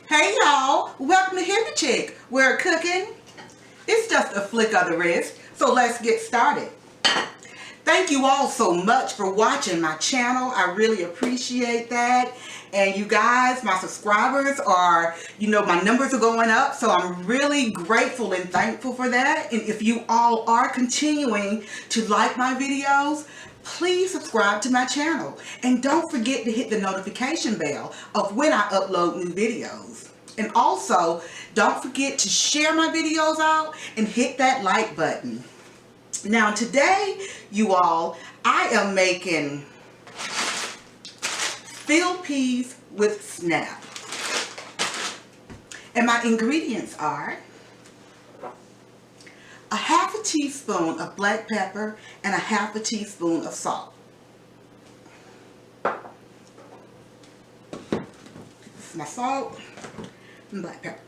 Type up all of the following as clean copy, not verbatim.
Hey y'all, welcome to Hippie Chick, where cooking is just a flick of the wrist. So let's get started. Thank you all so much for watching my channel. I really appreciate that. And you guys, my subscribers are, my numbers are going up. So I'm really grateful and thankful for that. And if you all are continuing to like my videos, please subscribe to my channel. And don't forget to hit the notification bell of when I upload new videos. And also, don't forget to share my videos out and hit that like button. Now today, you all, I am making field peas with snap. And my ingredients are a half a teaspoon of black pepper and a half a teaspoon of salt. This is my salt and black pepper.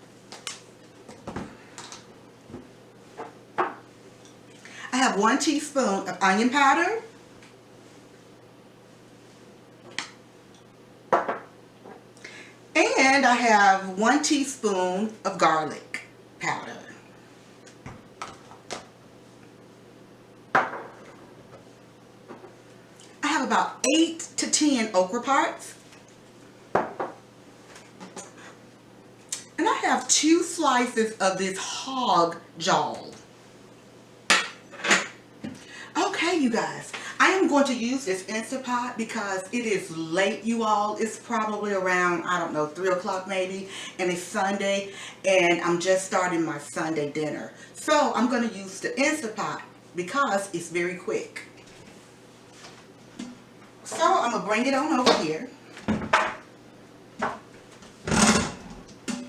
I have 1 teaspoon of onion powder, and I have 1 teaspoon of garlic powder. I have about 8 to 10 okra parts, and I have 2 slices of this hog JOWL. Okay, you guys, I am going to use this Instapot because it is late, you all. It's probably around, I don't know, 3 o'clock maybe, and it's Sunday, and I'm just starting my Sunday dinner. So I'm going to use the Instapot because it's very quick. So I'm going to bring it on over here.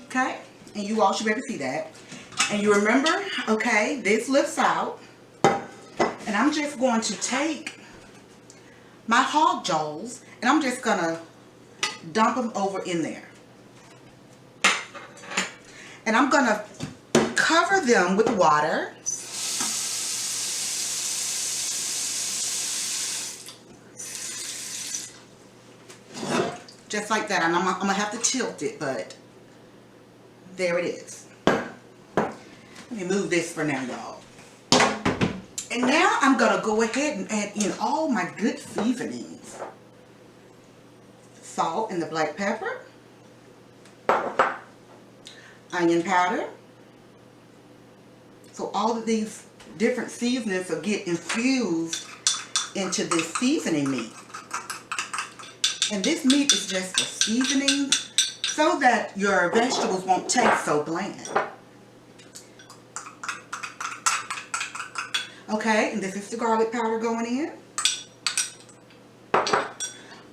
Okay, and you all should be able to see that. And you remember, okay, this lifts out. And I'm just going to take my hog JOWLs and I'm just going to dump them over in there. And I'm going to cover them with water. Just like that. And I'm going to have to tilt it, but there it is. Let me move this for now, y'all. And now I'm going to go ahead and add in all my good seasonings. Salt and the black pepper. Onion powder. So all of these different seasonings will get infused into this seasoning meat. And this meat is just a seasoning so that your vegetables won't taste so bland. Okay, and this is the garlic powder going in.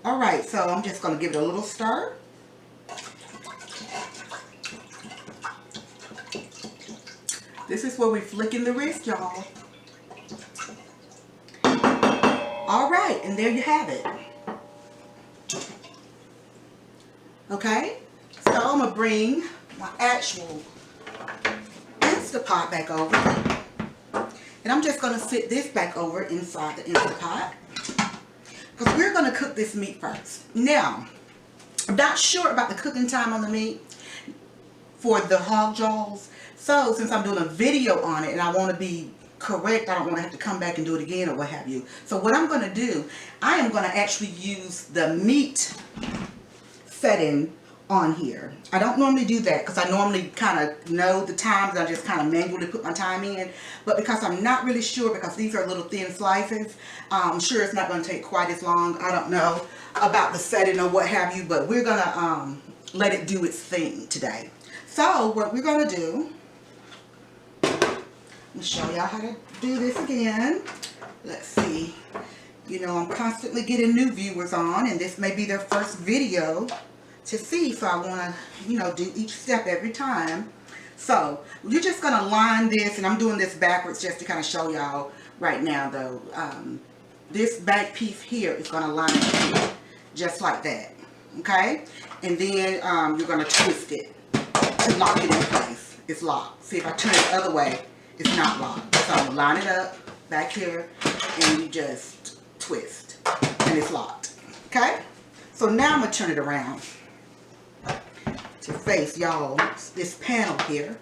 Alright, so I'm just going to give it a little stir. This is where we're flicking the wrist, y'all. Alright, and there you have it. Okay, so I'm going to bring my actual Instapot back over. And I'm just going to sit this back over inside the Instapot because we're going to cook this meat first. Now, I'm not sure about the cooking time on the meat for the hog JOWLs. So, since I'm doing a video on it and I want to be correct, I don't want to have to come back and do it again or what have you. So, what I'm going to do, I am going to actually use the meat setting on here. I don't normally do that because I normally kind of know the times. I just kind of manually put my time in. But because I'm not really sure, because these are little thin slices, I'm sure it's not going to take quite as long. I don't know about the setting or what have you, but we're going to let it do its thing today. So what we're going to do, let me show y'all how to do this again. Let's see. I'm constantly getting new viewers on, and this may be their first video to see, so I want to, do each step every time. So, you're just going to line this, and I'm doing this backwards just to kind of show y'all right now, though. This back piece here is going to line up here, just like that, okay? And then you're going to twist it to lock it in place. It's locked. See, if I turn it the other way, it's not locked. So, I'm going to line it up back here, and you just twist, and it's locked, okay? So, now I'm going to turn it around to face, y'all, this panel here.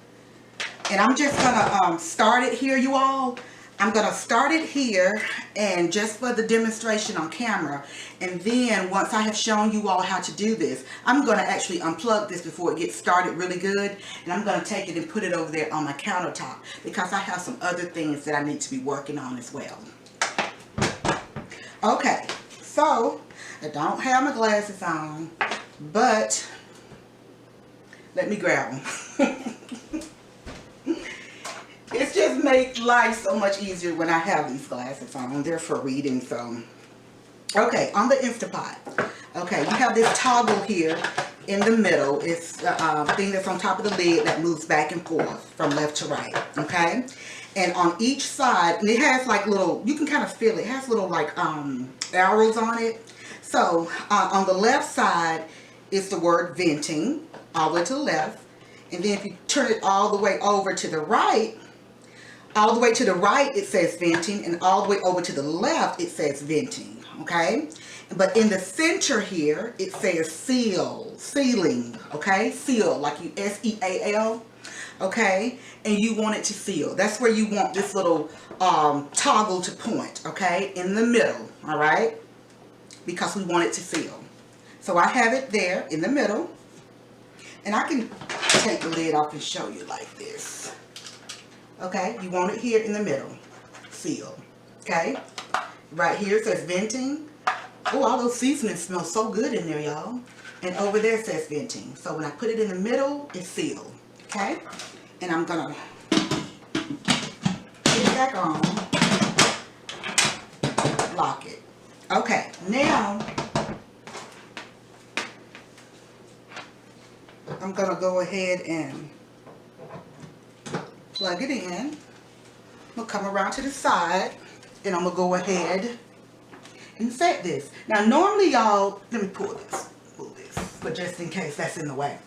And I'm just gonna start it here, you all. I'm gonna start it here, and just for the demonstration on camera. And then once I have shown you all how to do this, I'm gonna actually unplug this before it gets started really good. And I'm gonna take it and put it over there on my countertop, because I have some other things that I need to be working on as well. Okay, so I don't have my glasses on, but let me grab them. It just makes life so much easier when I have these glasses on. They're for reading, so. Okay, on the Instapot. Okay, you have this toggle here in the middle. It's the thing that's on top of the lid that moves back and forth from left to right, okay? And on each side, and it has like little, you can kind of feel it, has little like arrows on it. So on the left side is the word venting, all the way to the left. And then if you turn it all the way over to the right, it says venting, and all the way over to the left, it says venting, okay? But in the center here, it says sealing, okay? Seal, like you S-E-A-L, okay? And you want it to seal. That's where you want this little toggle to point, okay? In the middle, all right? Because we want it to seal. So I have it there in the middle. And I can take the lid off and show you like this. Okay, you want it here in the middle. Seal. Okay? Right here it says venting. Oh, all those seasonings smell so good in there, y'all. And over there it says venting. So when I put it in the middle, it's sealed. Okay? And I'm going to put it back on. Lock it. Okay, now I'm going to go ahead and plug it in. I'm going to come around to the side, and I'm going to go ahead and set this. Now normally, y'all, let me pull this, but just in case that's in the way.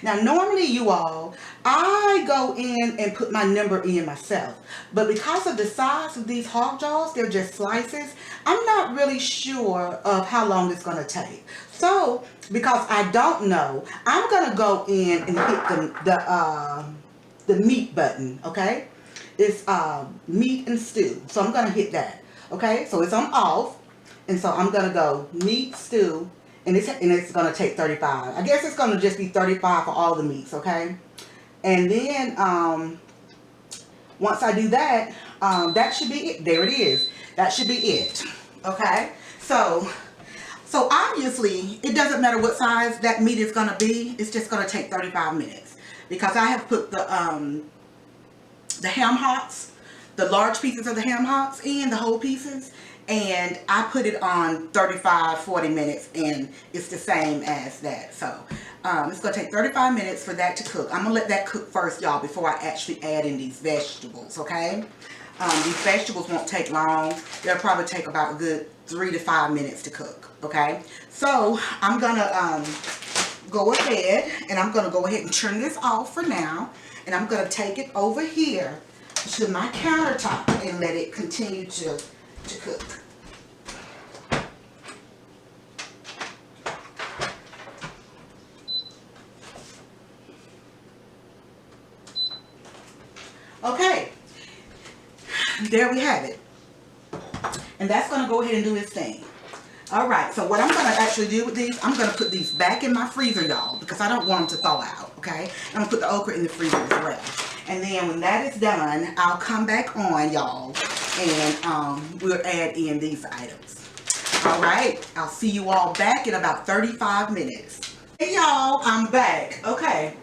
Now normally, you all, I go in and put my number in myself. But because of the size of these hog jaws, they're just slices, I'm not really sure of how long it's going to take. So, because I don't know, I'm going to go in and hit the meat button, okay? It's meat and stew. So I'm going to hit that, okay? So it's on off. And so I'm going to go meat, stew, and it's going to take 35. I guess it's going to just be 35 for all the meats, okay? And then once I do that, that should be it. There it is. That should be it, okay? So obviously, it doesn't matter what size that meat is going to be. It's just going to take 35 minutes. Because I have put the ham hocks, the large pieces of the ham hocks in, the whole pieces. And I put it on 35-40 minutes, and it's the same as that. So it's going to take 35 minutes for that to cook. I'm going to let that cook first, y'all, before I actually add in these vegetables, okay? These vegetables won't take long. They'll probably take about a good 3 to 5 minutes to cook, okay? So I'm going to go ahead, and I'm going to go ahead and turn this off for now. And I'm going to take it over here to my countertop and let it continue to cook. Okay, there we have it. And that's going to go ahead and do its thing. Alright, so what I'm going to actually do with these, I'm going to put these back in my freezer, y'all, because I don't want them to thaw out, okay? I'm going to put the okra in the freezer as well. And then when that is done, I'll come back on, y'all, and we'll add in these items. Alright, I'll see you all back in about 35 minutes. Hey, y'all, I'm back. Okay,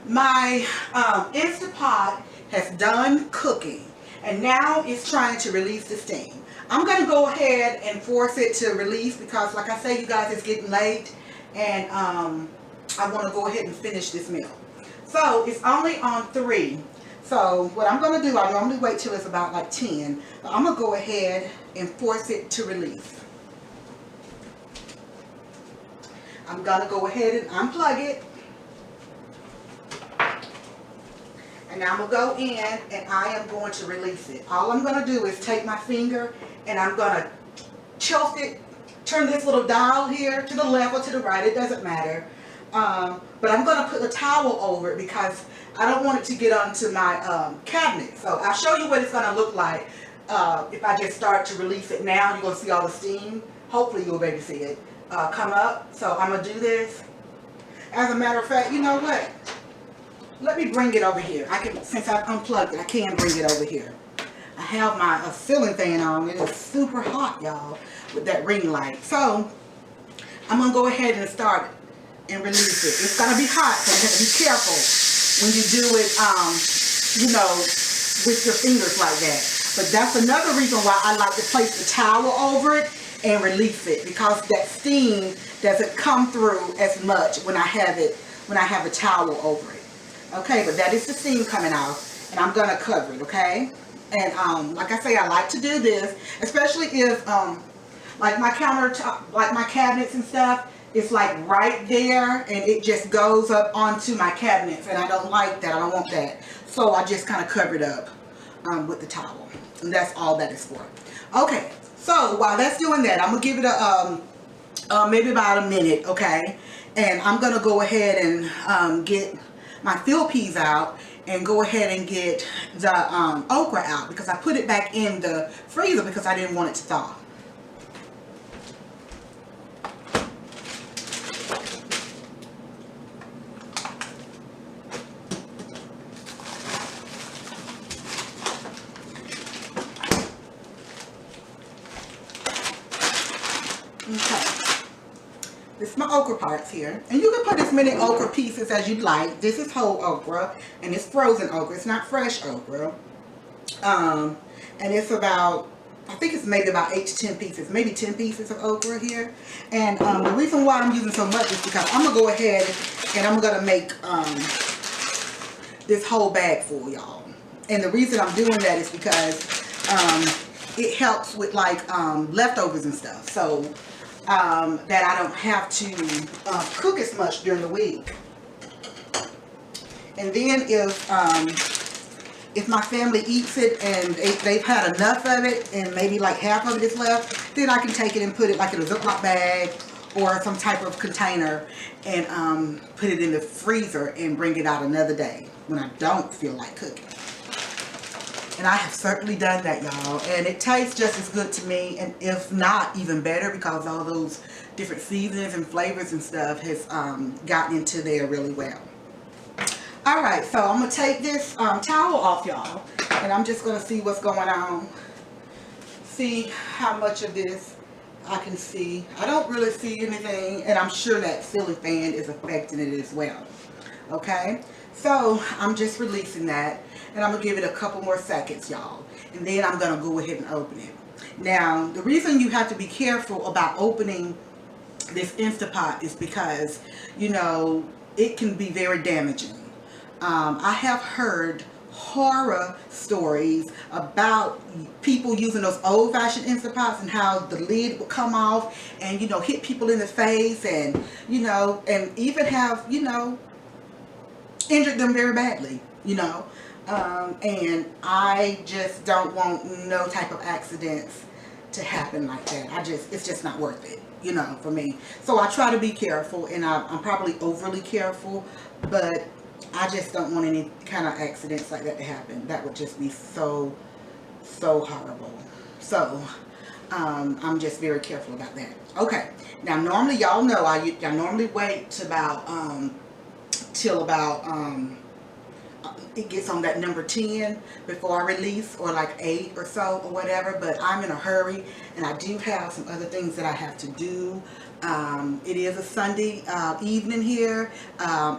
my Instapot has done cooking, and now it's trying to release the steam. I'm going to go ahead and force it to release because, like I say, you guys, it's getting late, and I want to go ahead and finish this meal. So it's only on 3. So what I'm going to do, I normally wait till it's about like 10, but I'm going to go ahead and force it to release. I'm going to go ahead and unplug it. And now I'm going to go in and I am going to release it. All I'm going to do is take my finger and I'm going to tilt it, turn this little dial here to the left or to the right, it doesn't matter. But I'm going to put a towel over it because I don't want it to get onto my cabinet. So I'll show you what it's going to look like if I just start to release it now. You're going to see all the steam. Hopefully you'll be able to see it come up. So I'm going to do this. As a matter of fact, you know what? Let me bring it over here. Since I've unplugged it, I can bring it over here. I have my ceiling fan on. It is super hot, y'all, with that ring light. So I'm going to go ahead and start it and release it. It's going to be hot, so you have to be careful when you do it, you know, with your fingers like that. But that's another reason why I like to place the towel over it and release it, because that steam doesn't come through as much when I have a towel over it. Okay, but that is the steam coming out, and I'm going to cover it, okay? And like I say, I like to do this, especially if like my countertop, like my cabinets and stuff, it's like right there and it just goes up onto my cabinets, and I don't like that. I don't want that. So I just kind of cover it up with the towel, and that's all that is for. Okay, so while that's doing that, I'm going to give it a maybe about a minute, okay? And I'm going to go ahead and get my field peas out and go ahead and get the okra out, because I put it back in the freezer because I didn't want it to thaw. Okay. This is my okra parts here, and you can put as many okra pieces as you'd like. This is whole okra, and it's frozen okra. It's not fresh okra. And it's about, I think it's maybe about 8 to 10 pieces, maybe 10 pieces of okra here. And the reason why I'm using so much is because I'm gonna go ahead and I'm gonna make this whole bag full, y'all. And the reason I'm doing that is because it helps with like leftovers and stuff. So that I don't have to cook as much during the week. And then if my family eats it and they've had enough of it and maybe like half of it is left, then I can take it and put it like in a Ziploc bag or some type of container and put it in the freezer and bring it out another day when I don't feel like cooking. And I have certainly done that, y'all, and it tastes just as good to me, and if not even better, because all those different seasonings and flavors and stuff has gotten into there really well. Alright, so I'm going to take this towel off, y'all, and I'm just going to see what's going on. See how much of this I can see. I don't really see anything, and I'm sure that ceiling fan is affecting it as well. Okay, so I'm just releasing that, and I'm going to give it a couple more seconds, y'all, and then I'm going to go ahead and open it. Now, the reason you have to be careful about opening this Instapot is because, you know, it can be very damaging. I have heard horror stories about people using those old-fashioned Instapots and how the lid would come off and, you know, hit people in the face and, you know, and even have, you know, injured them very badly, you know. And I just don't want no type of accidents to happen like that. It's just not worth it, you know, for me. So I try to be careful, and I'm probably overly careful, but I just don't want any kind of accidents like that to happen. That would just be so horrible. So I'm just very careful about that. Okay, now normally, y'all know I normally wait to till about it gets on that number 10 before I release, or like 8 or so or whatever, but I'm in a hurry and I do have some other things that I have to do. It is a Sunday evening here.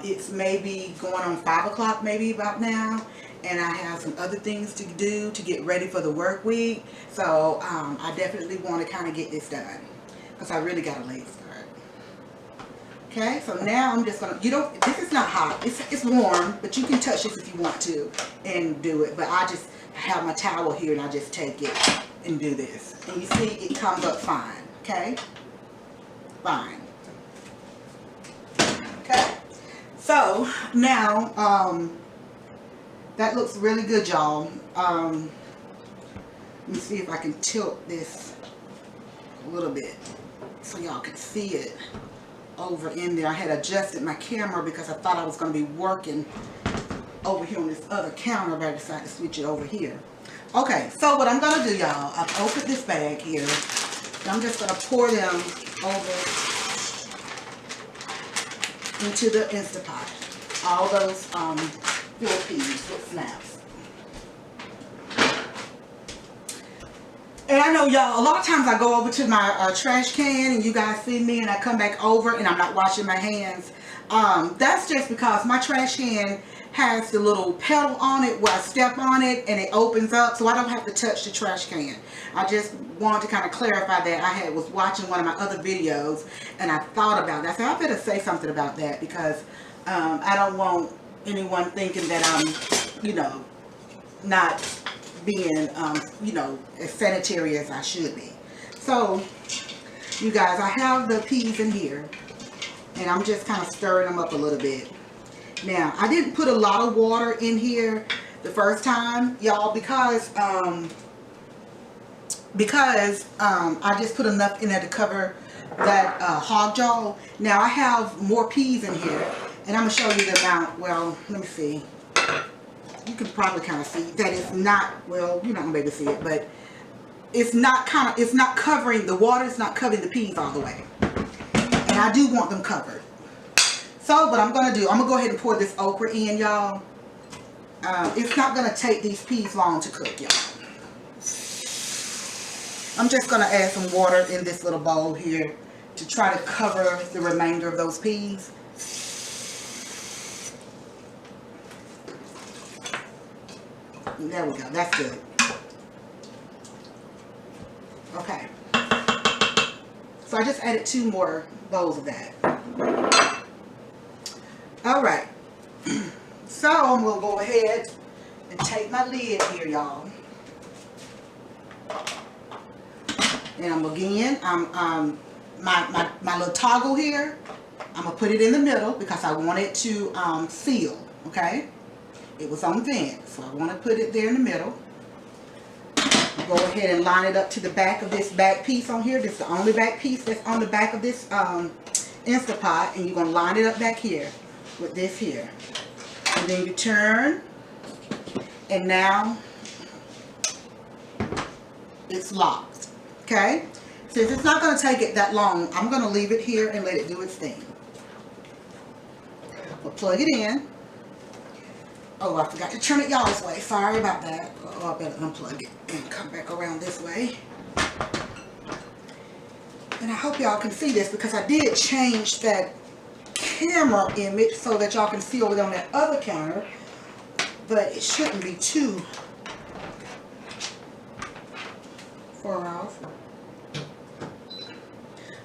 It's maybe going on 5 o'clock maybe about now, and I have some other things to do to get ready for the work week. So I definitely want to kind of get this done because I really got a late start. Okay, so now I'm just gonna, this is not hot, it's warm, but you can touch this if you want to and do it. But I just have my towel here and I just take it and do this. And you see it comes up fine, okay? Fine. Okay, so now that looks really good, y'all. Let me see if I can tilt this a little bit so y'all can see it over in there. I had adjusted my camera because I thought I was going to be working over here on this other counter, but I decided to switch it over here. Okay, so what I'm going to do, y'all, I've opened this bag here. I'm just going to pour them over into the Instapot. All those filled peas with snaps. And I know, y'all, a lot of times I go over to my trash can and you guys see me and I come back over and I'm not washing my hands. That's just because my trash can has the little pedal on it where I step on it and it opens up, so I don't have to touch the trash can. I just wanted to kind of clarify that. I was watching one of my other videos and I thought about that. So I better say something about that because I don't want anyone thinking that I'm, you know, not being, you know, as sanitary as I should be. So, you guys, I have the peas in here and I'm just kind of stirring them up a little bit. Now, I didn't put a lot of water in here the first time, y'all, because I just put enough in there to cover that hog jaw. Now, I have more peas in here, and I'm going to show you the amount. Well, let me see. You can probably kind of see that it's not, well, you're not going to be able to see it, but it's not covering, the water is not covering the peas all the way. And I do want them covered. So what I'm going to do, I'm going to go ahead and pour this okra in, y'all. It's not going to take these peas long to cook, y'all. I'm just going to add some water in this little bowl here to try to cover the remainder of those peas. There we go. That's good. Okay. So I just added 2 more bowls of that. Alright, so I'm going to go ahead and take my lid here, y'all. And my little toggle here, I'm going to put it in the middle because I want it to seal, okay? It was on vent, so I want to put it there in the middle. Go ahead and line it up to the back of this back piece on here. This is the only back piece that's on the back of this Instapot, and you're going to line it up back here with this here, and then you turn, and now it's locked. Okay, since it's not going to take it that long, I'm going to leave it here and let it do its thing. We'll plug it in. Oh, I forgot to turn it y'all's way. Sorry about that. Oh, I better unplug it and come back around this way. And I hope y'all can see this because I did change that camera image so that y'all can see over there on that other counter, but it shouldn't be too far off.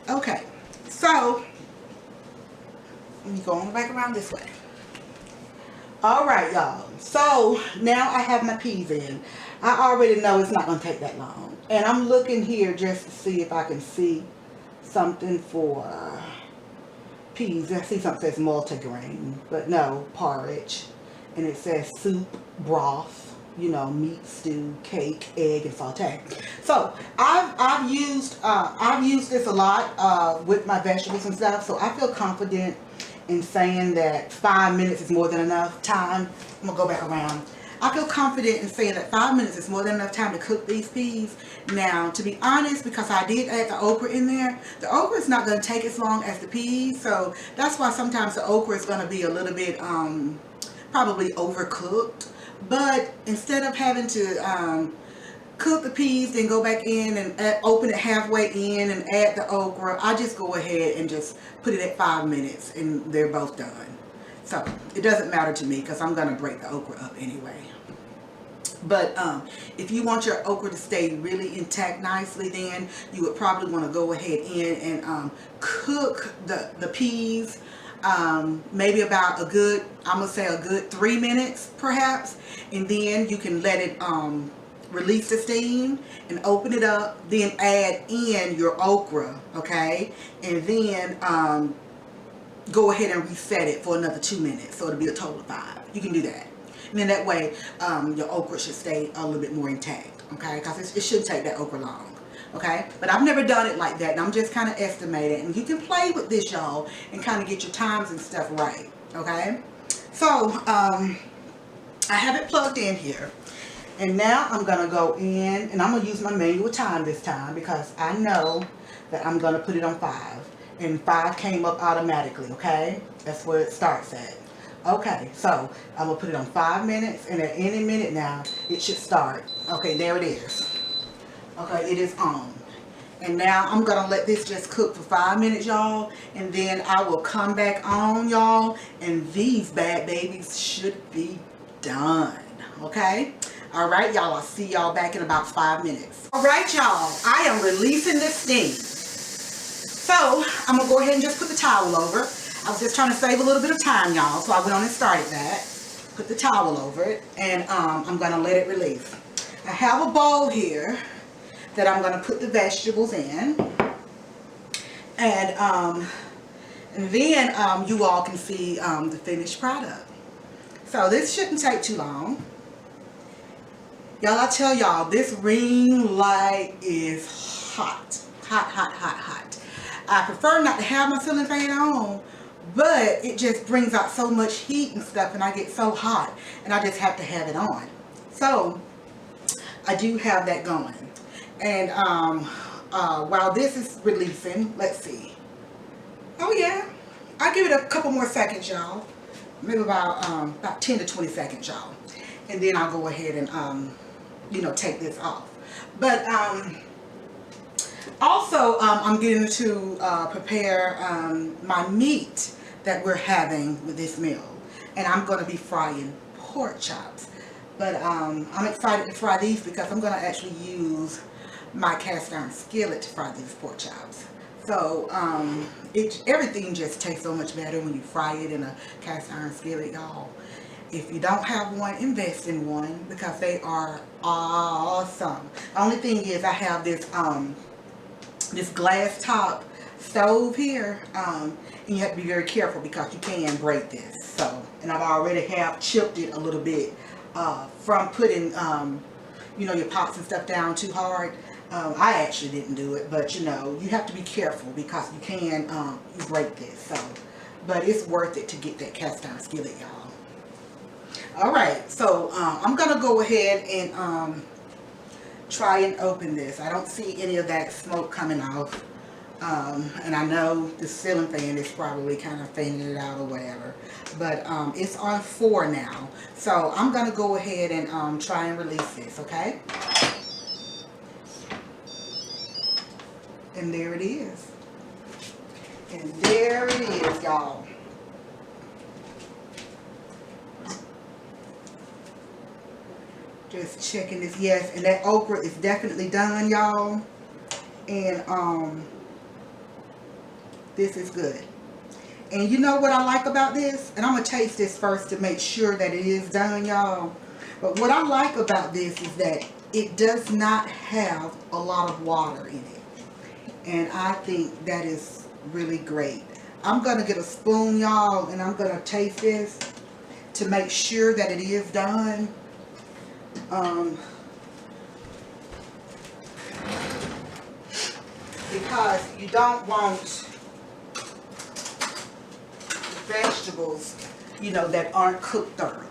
Okay, so let me go on back around this way. Alright, y'all, so now I have my peas in. I already know it's not going to take that long, and I'm looking here just to see if I can see something for peas. I see something that says multigrain, but no, porridge, and it says soup, broth, you know, meat, stew, cake, egg, and saute. So I've used this a lot with my vegetables and stuff, so I feel confident in saying that 5 minutes is more than enough time. I'm gonna go back around. I feel confident in saying that 5 minutes is more than enough time to cook these peas. Now, to be honest, because I did add the okra in there, the okra is not going to take as long as the peas. So that's why sometimes the okra is going to be a little bit probably overcooked. But instead of having to cook the peas, then go back in and open it halfway in and add the okra, I just go ahead and just put it at 5 minutes and they're both done. So it doesn't matter to me because I'm going to break the okra up anyway. But if you want your okra to stay really intact nicely, then you would probably want to go ahead in and cook the peas maybe about a good, I'm going to say a good 3 minutes perhaps. And then you can let it release the steam and open it up. Then add in your okra, okay? And then go ahead and reset it for another 2 minutes, so it'll be a total of 5. You can do that, and then that way your okra should stay a little bit more intact, okay? Because it shouldn't take that okra long. Okay, but I've never done it like that, and I'm just kind of estimating. And you can play with this, y'all, and kind of get your times and stuff right. Okay, so I have it plugged in here, and now I'm gonna go in, and I'm gonna use my manual time this time because I know that I'm gonna put it on 5, and 5 came up automatically. Okay, that's where it starts at. Okay, so I'm gonna put it on 5 minutes, and at any minute now it should start. Okay, there it is. Okay, it is on. And now I'm gonna let this just cook for 5 minutes, y'all, and then I will come back on, y'all, and these bad babies should be done. Okay, all right, y'all, I'll see y'all back in about 5 minutes. All right, y'all, I am releasing the steam, so I'm gonna go ahead and just put the towel over. I was just trying to save a little bit of time, y'all, so I went on and started that. Put the towel over it, and I'm gonna let it release. I have a bowl here that I'm going to put the vegetables in, and then you all can see the finished product. So this shouldn't take too long. Y'all, I tell y'all, this ring light is hot. Hot, hot, hot, hot. I prefer not to have my ceiling fan on, but it just brings out so much heat and stuff, and I get so hot, and I just have to have it on. So I do have that going. And while this is releasing, let's see. Oh yeah, I'll give it a couple more seconds, y'all. Maybe about 10 to 20 seconds, y'all. And then I'll go ahead and you know, take this off. But also I'm getting to prepare my meat that we're having with this meal, and I'm going to be frying pork chops. But I'm excited to fry these because I'm going to actually use my cast iron skillet to fry these pork chops. So everything just tastes so much better when you fry it in a cast iron skillet, y'all. If you don't have one, invest in one because they are awesome. The only thing is I have this this glass top stove here, and you have to be very careful because you can break this. So, and I've already have chipped it a little bit from putting you know, your pots and stuff down too hard. I actually didn't do it, but you know, you have to be careful because you can break this. So, but it's worth it to get that cast iron skillet, y'all. All right, so I'm gonna go ahead and try and open this. I don't see any of that smoke coming off, and I know the ceiling fan is probably kind of fanning it out or whatever, but it's on 4 now. So I'm gonna go ahead and try and release this. Okay. And there it is. And there it is, y'all. Just checking this. Yes, and that okra is definitely done, y'all. And this is good. And you know what I like about this? And I'm going to taste this first to make sure that it is done, y'all. But what I like about this is that it does not have a lot of water in it. And I think that is really great. I'm going to get a spoon, y'all, and I'm going to taste this to make sure that it is done. Because you don't want vegetables, you know, that aren't cooked thoroughly.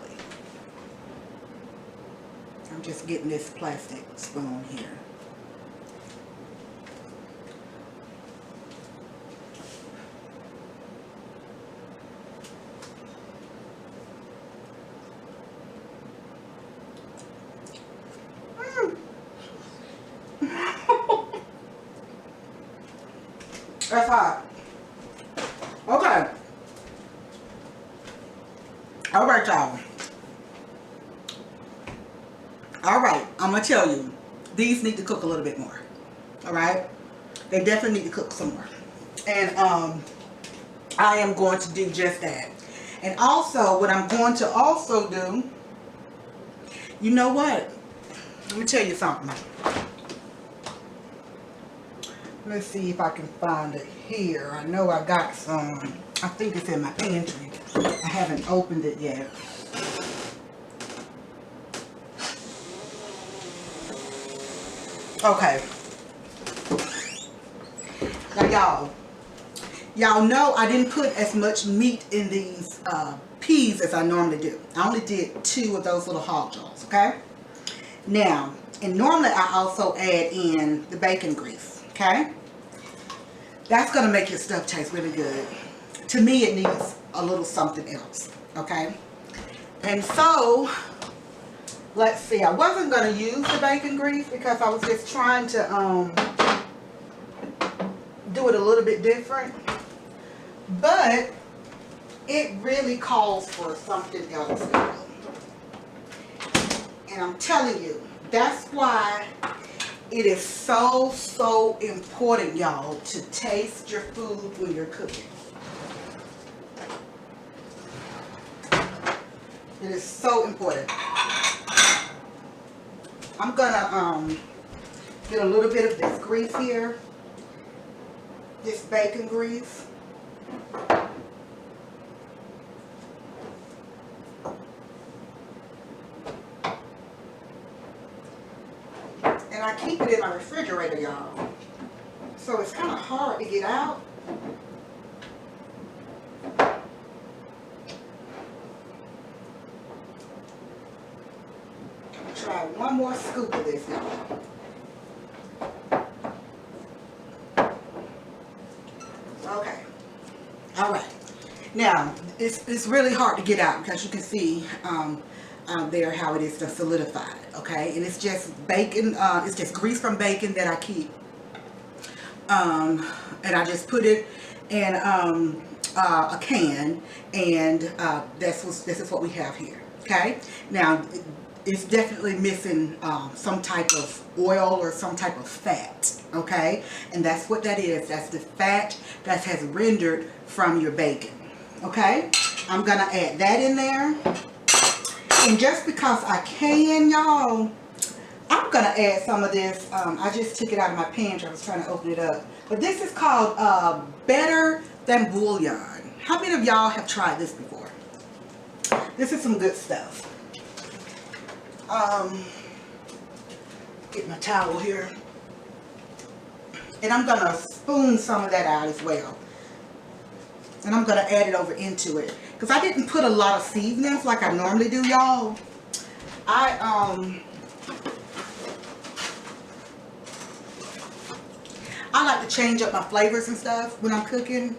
I'm just getting this plastic spoon here. That's hot. Okay. Alright, y'all. Alright, I'm going to tell you. These need to cook a little bit more. Alright? They definitely need to cook some more. And I am going to do just that. And also, what I'm going to also do, you know what? Let me tell you something. Let's see if I can find it here. I know I got some. I think it's in my pantry. I haven't opened it yet. Okay. Now y'all know I didn't put as much meat in these peas as I normally do. I only did 2 of those little hog jaws, okay? Now, and normally I also add in the bacon grease, okay? That's going to make your stuff taste really good. To me, it needs a little something else, okay? And so, let's see. I wasn't going to use the bacon grease because I was just trying to do it a little bit different. But it really calls for something else. And I'm telling you, that's why it is so important, y'all, to taste your food when you're cooking. It is so important. I'm gonna get a little bit of this grease here, this bacon grease. And I keep it in my refrigerator, y'all. So it's kind of hard to get out. Try one more scoop of this, y'all. Okay. All right. Now, it's really hard to get out because you can see there how it is solidified. Okay, and it's just bacon. It's just grease from bacon that I keep. And I just put it in a can, and this is what we have here. Okay. Now, it's definitely missing some type of oil or some type of fat, okay? And that's what that is. That's the fat that has rendered from your bacon, okay? I'm going to add that in there. And just because I can, y'all, I'm going to add some of this. I just took it out of my pantry. I was trying to open it up. But this is called Better Than Bouillon. How many of y'all have tried this before? This is some good stuff. Get my towel here, and I'm gonna spoon some of that out as well, and I'm gonna add it over into it because I didn't put a lot of seasonings like I normally do, y'all. I like to change up my flavors and stuff when I'm cooking,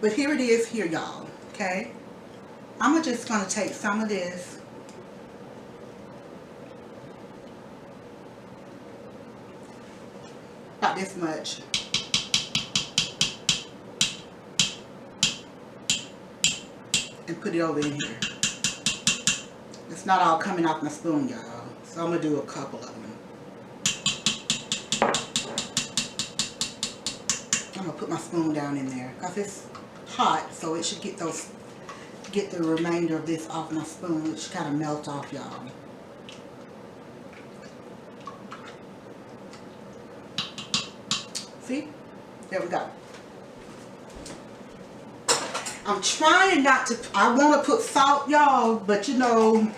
but here it is here, y'all. Okay, I'm just gonna take some of this. About this much. And put it over in here. It's not all coming off my spoon, y'all. So I'm going to do a couple of them. I'm going to put my spoon down in there. Because it's hot, so it should get the remainder of this off my spoon. It should kind of melt off, y'all. See? There we go. I'm trying not to, I want to put salt, y'all, but you know,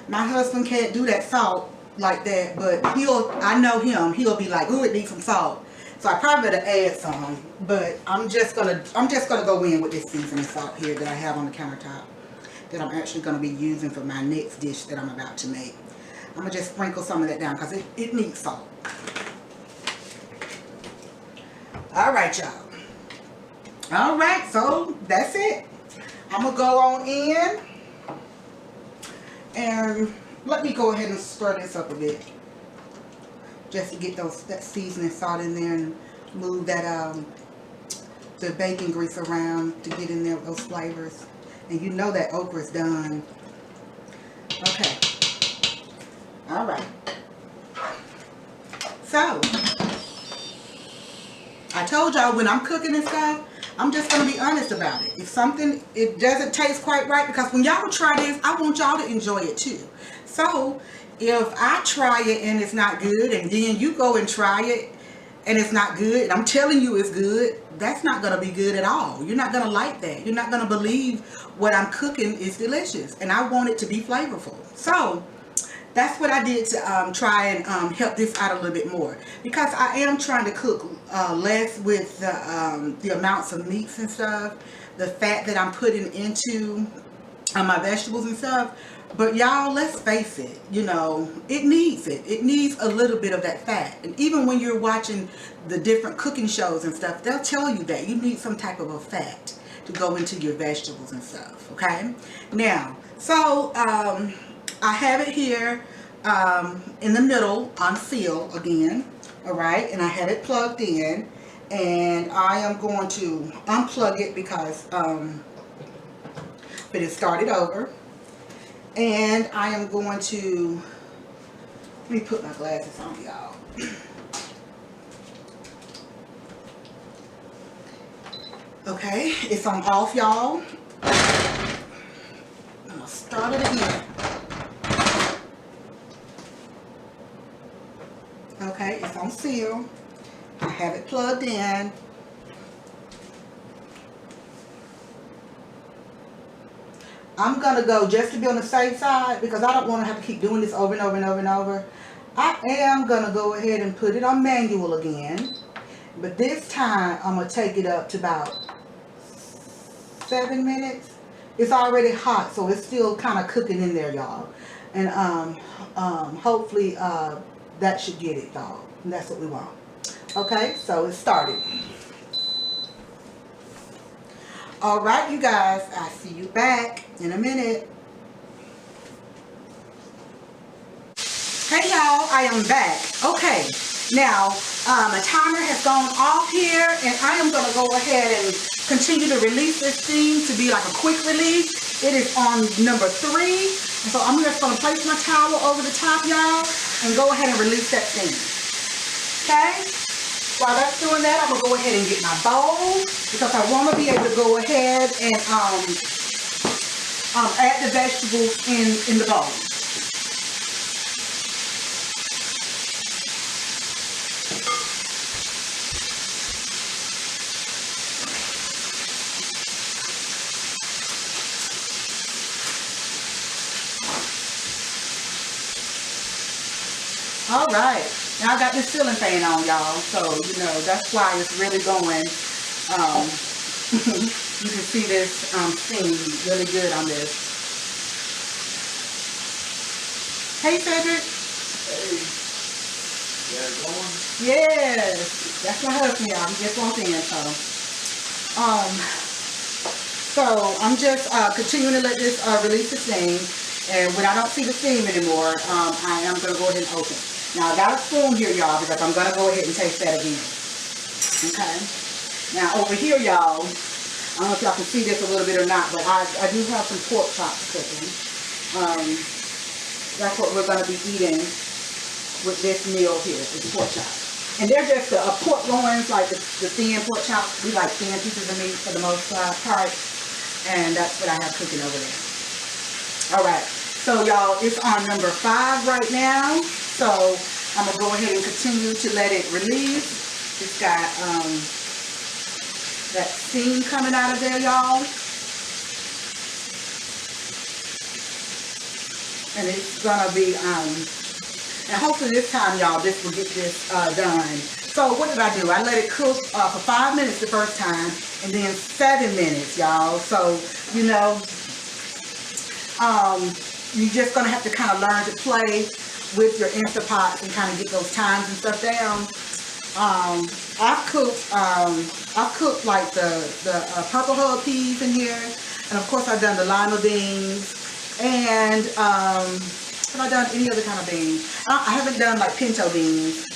my husband can't do that salt like that, but I know him, he'll be like, ooh, it needs some salt. So I probably better add some, but I'm just gonna go in with this seasoning salt here that I have on the countertop that I'm actually gonna be using for my next dish that I'm about to make. I'm gonna just sprinkle some of that down because it needs salt. Alright, y'all. Alright, so that's it. I'm going to go on in. And let me go ahead and stir this up a bit. Just to get that seasoning salt in there and move that the bacon grease around to get in there with those flavors. And you know that okra is done. Okay. Alright. So, I told y'all when I'm cooking and stuff, I'm just going to be honest about it. If something, it doesn't taste quite right, because when y'all try this, I want y'all to enjoy it too. So, if I try it and it's not good, and then you go and try it and it's not good, and I'm telling you it's good, that's not going to be good at all. You're not going to like that. You're not going to believe what I'm cooking is delicious. And I want it to be flavorful. So, that's what I did to try and help this out a little bit more, because I am trying to cook less with the amounts of meats and stuff, the fat that I'm putting into my vegetables and stuff. But y'all, let's face it, you know, it needs it. It needs a little bit of that fat. And even when you're watching the different cooking shows and stuff, they'll tell you that you need some type of a fat to go into your vegetables and stuff, okay? Now, so I have it here in the middle on seal again, all right? And I have it plugged in, and I am going to unplug it because it started over. And I am going to, let me put my glasses on, y'all. Okay, it's on off, y'all. I'm gonna start it again. Okay, it's on seal. I have it plugged in. I'm going to go, just to be on the safe side, because I don't want to have to keep doing this over and over and over and over. I am going to go ahead and put it on manual again. But this time, I'm going to take it up to about 7 minutes. It's already hot, so it's still kind of cooking in there, y'all. And hopefully that should get it, y'all. And that's what we want. Okay, so it started. All right, you guys, I'll see you back in a minute. Hey, y'all, I am back. Okay, now, my timer has gone off here, and I am going to go ahead and continue to release this thing to be like a quick release. It is on number 3, and so I'm just going to place my towel over the top, y'all, and go ahead and release that thing. Okay? While that's doing that, I'm going to go ahead and get my bowl, because I want to be able to go ahead and add the vegetables in the bowl. All right. Now I got this ceiling fan on, y'all, so you know that's why it's really going. You can see this steam really good on this. Hey, Cedric. Hey. Yeah, going? Yes, that's my husband, y'all. He just walked in, so I'm just continuing to let this release the steam, and when I don't see the steam anymore, I am going to go ahead and open. Now, I got a spoon here, y'all, because I'm going to go ahead and taste that again. Okay. Now, over here, y'all, I don't know if y'all can see this a little bit or not, but I do have some pork chops cooking. That's what we're going to be eating with this meal here, is pork chops. And they're just pork loins, like the thin pork chops. We like thin pieces of meat for the most part. And that's what I have cooking over there. All right. So, y'all, it's on number 5 right now. So I'm going to go ahead and continue to let it release. It's got that steam coming out of there, y'all. And it's going to be, and hopefully this time, y'all, this will get this done. So what did I do? I let it cook for 5 minutes the first time, and then 7 minutes, y'all. So, you know, you're just going to have to kind of learn to play with your Instapots and kind of get those times and stuff down. I've cooked like the purple hull peas in here, and of course I've done the lima beans, and have I done any other kind of beans? I haven't done like pinto beans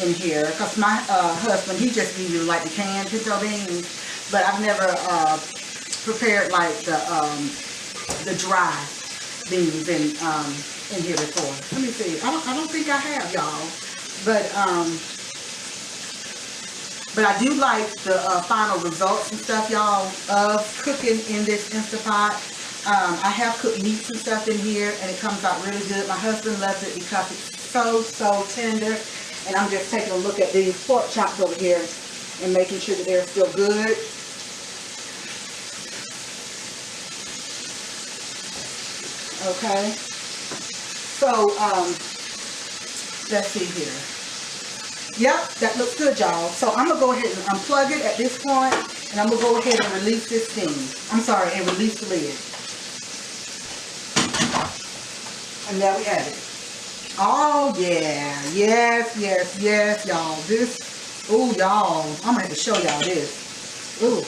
in here, because my husband, he just usually like the canned pinto beans, but I've never prepared like the dry beans in here before. Let me see. I don't think I have, y'all, but I do like the final results and stuff, y'all, of cooking in this Instapot. I have cooked meats and stuff in here, and it comes out really good. My husband loves it because it's so tender. And I'm just taking a look at these pork chops over here and making sure that they're still good. Okay. So, let's see here. Yep, that looks good, y'all. So I'm going to go ahead and unplug it at this point, and I'm going to go ahead and release this steam. I'm sorry, and release the lid. And there we have it. Oh, yeah. Yes, yes, yes, y'all. This, ooh, y'all. I'm going to have to show y'all this. Ooh.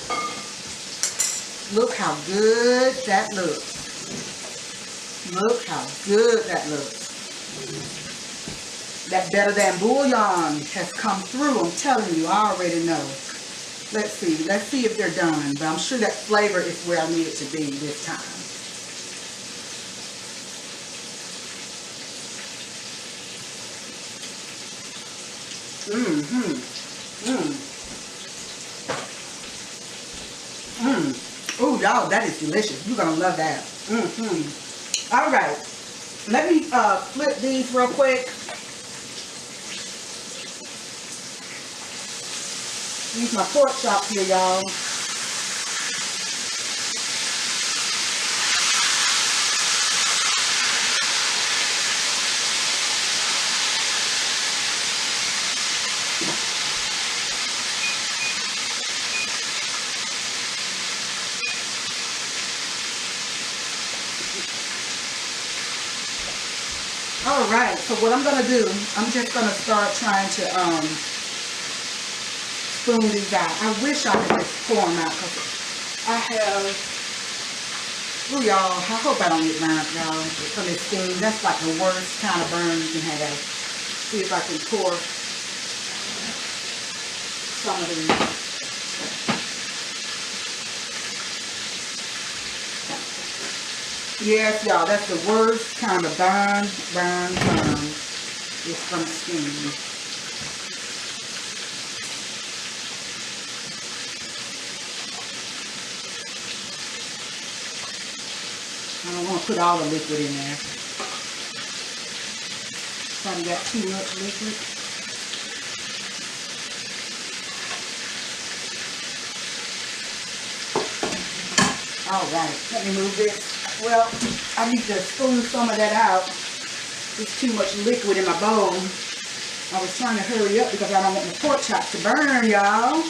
Look how good that looks. Look how good that looks. That better than bouillon has come through. I'm telling you, I already know. Let's see. Let's see if they're done. But I'm sure that flavor is where I need it to be this time. Oh, y'all, that is delicious. You're going to love that. All right. Let me flip these real quick. Use my pork chop here, y'all. All right, so what I'm gonna do, I'm just gonna start trying to spoon these out. I wish I could just pour them out because I have, ooh, y'all, I hope I don't get burnt, y'all, from this steam. That's like the worst kind of burn you can have. See if I can pour some of these. Yes, y'all, that's the worst kind of burn. It's from steam. I don't want to put all the liquid in there. Probably got too much liquid. All right, let me move this. Well, I need to spoon some of that out. There's too much liquid in my bowl. I was trying to hurry up because I don't want the pork chops to burn, y'all.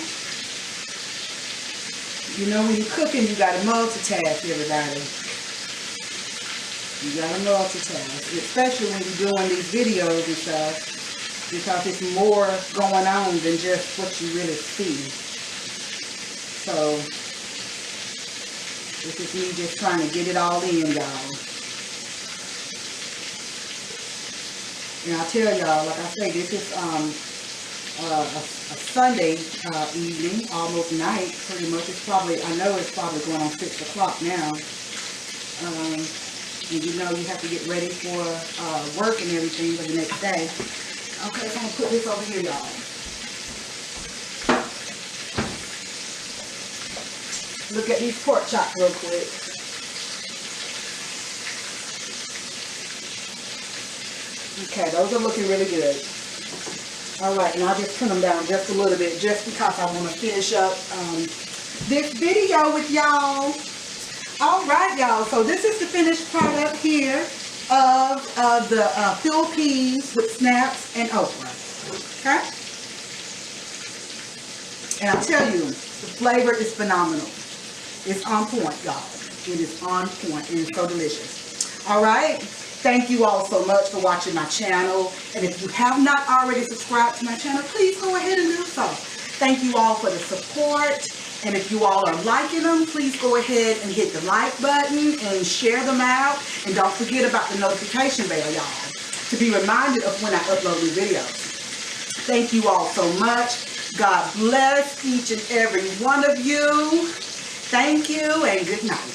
You know, when you're cooking, you got to multitask, everybody. You got to multitask, especially when you're doing these videos and stuff, because it's more going on than just what you really see. So, this is me just trying to get it all in, y'all. And I'll tell y'all, like I say, this is a Sunday evening, almost night, pretty much. It's probably, I know it's probably going on 6 o'clock now. And you know you have to get ready for work and everything for the next day. Okay, so I'm going to put this over here, y'all. Look at these pork chops real quick. Okay, those are looking really good. Alright, and I'll just turn them down just a little bit just because I want to finish up this video with y'all. Alright, y'all, so this is the finished product here of the filled peas with snaps and okra. Okay? And I'll tell you, the flavor is phenomenal. It's on point, y'all. It is on point. It is so delicious. Alright? Thank you all so much for watching my channel. And if you have not already subscribed to my channel, please go ahead and do so. Thank you all for the support. And if you all are liking them, please go ahead and hit the like button and share them out. And don't forget about the notification bell, y'all, to be reminded of when I upload new videos. Thank you all so much. God bless each and every one of you. Thank you and good night.